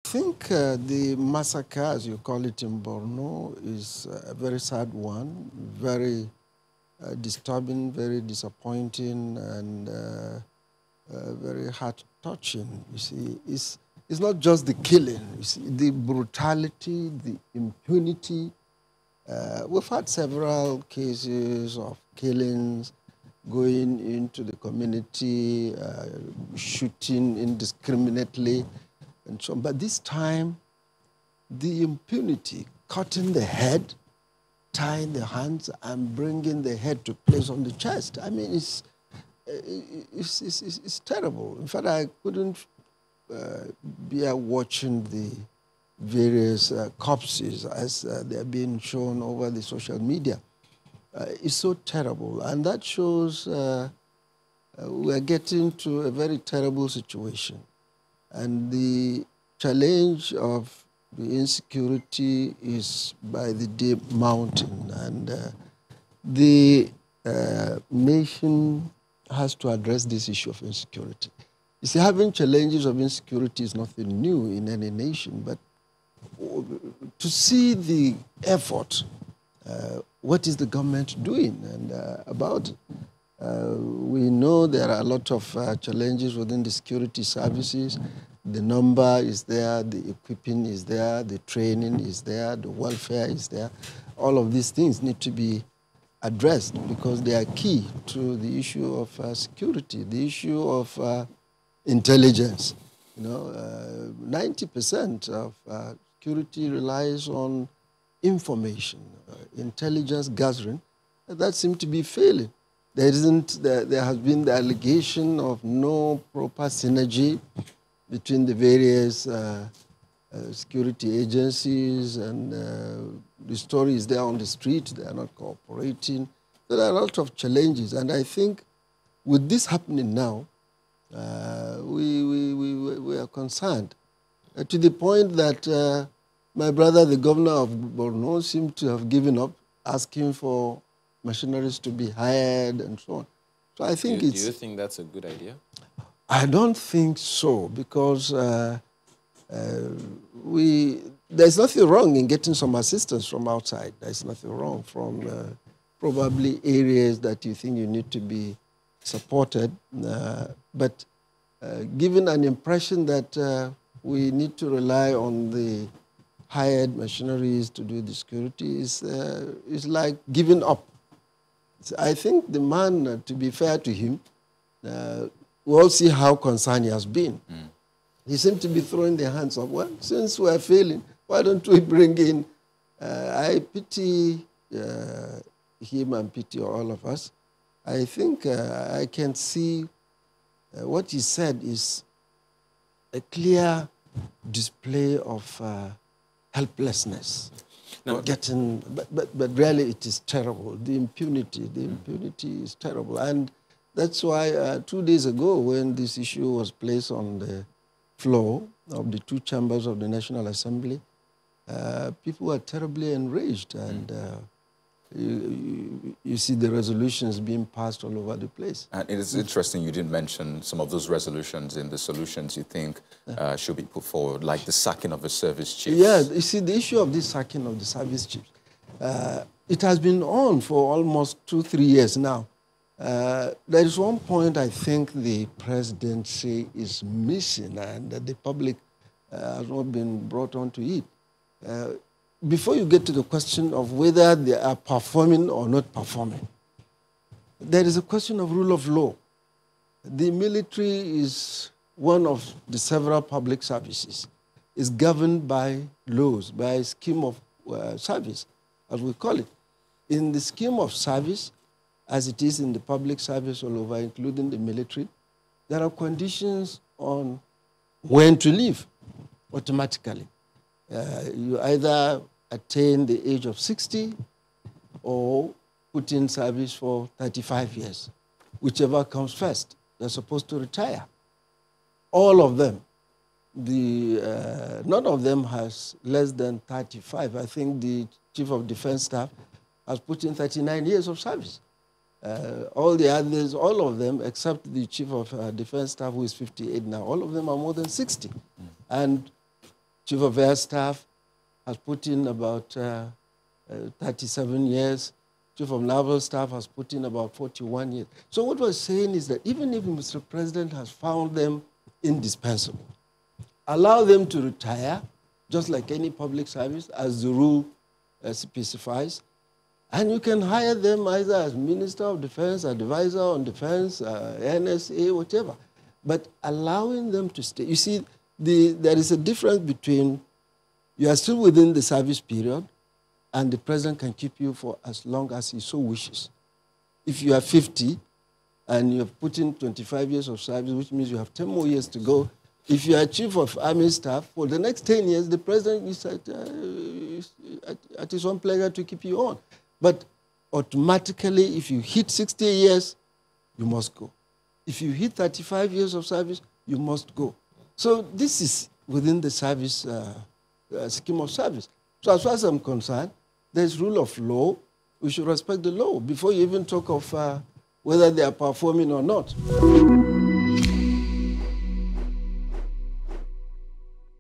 think the massacre, as you call it in Borno, is a very sad one, very disturbing, very disappointing, and very heart-touching. You see, it's not just the killing. You see, the brutality, the impunity. We've had several cases of killings, going into the community, shooting indiscriminately, and so on. But this time, the impunity, cutting the head, tying the hands, and bringing the head to place on the chest. I mean, it's terrible. In fact, I couldn't bear watching the various corpses as they're being shown over the social media. It's so terrible, and that shows we're getting to a very terrible situation. And the challenge of the insecurity is by the day mounting, and the nation has to address this issue of insecurity. You see, having challenges of insecurity is nothing new in any nation, but to see the effort, what is the government doing and about it? We know there are a lot of challenges within the security services. The number is there, the equipping is there, the training is there, the welfare is there. All of these things need to be addressed because they are key to the issue of security, the issue of intelligence. You know, 90% of security relies on information, intelligence gathering. That seems to be failing. There has been the allegation of no proper synergy between the various security agencies, and the story is there on the street. They are not cooperating. There are a lot of challenges, and I think with this happening now, we are concerned to the point that my brother, the governor of Borno, seemed to have given up, asking for machineries to be hired and so on. So I think do you think that's a good idea? I don't think so, because there's nothing wrong in getting some assistance from outside. There's nothing wrong from probably areas that you think you need to be supported. But giving an impression that we need to rely on the hired machineries to do the security is like giving up. So I think the man, to be fair to him, we all see how concerned he has been. He seemed to be throwing their hands up. Well, since we're failing, why don't we bring in? I pity him and pity all of us. I think I can see what he said is a clear display of helplessness. No, but really it is terrible. The impunity is terrible. And that's why 2 days ago, when this issue was placed on the floor of the two chambers of the National Assembly, people were terribly enraged. And you see the resolutions being passed all over the place. And it is interesting you didn't mention some of those resolutions in the solutions you think should be put forward, like the sacking of the service chiefs. Yeah, you see, the issue of the sacking of the service chiefs, it has been on for almost 2-3 years now. There is one point I think the presidency is missing, and that the public has not been brought onto it. Before you get to the question of whether they are performing or not performing, there is a question of rule of law. The military is one of the several public services. It's governed by laws, by a scheme of service, as we call it. In the scheme of service, as it is in the public service all over, including the military, there are conditions on when to leave automatically. You either attain the age of 60 or put in service for 35 years. Whichever comes first, they're supposed to retire. All of them. None of them has less than 35. I think the Chief of Defense Staff has put in 39 years of service. All the others, all of them, except the Chief of Defense Staff, who is 58 now, all of them are more than 60. And Chief of Air Staff has put in about 37 years. Chief of Naval Staff has put in about 41 years. So what we're saying is that even if Mr. President has found them indispensable, allow them to retire, just like any public service, as the rule specifies, and you can hire them either as Minister of Defense, Advisor on Defense, NSA, whatever. But allowing them to stay. You see, there is a difference between you are still within the service period, and the president can keep you for as long as he so wishes. If you are 50 and you have put in 25 years of service, which means you have 10 more years to go, if you are chief of army staff, for the next 10 years, the president is at his own pleasure to keep you on. But automatically, if you hit 60 years, you must go. If you hit 35 years of service, you must go. So this is within the service scheme of service. So as far as I'm concerned, there's rule of law. We should respect the law before you even talk of whether they are performing or not.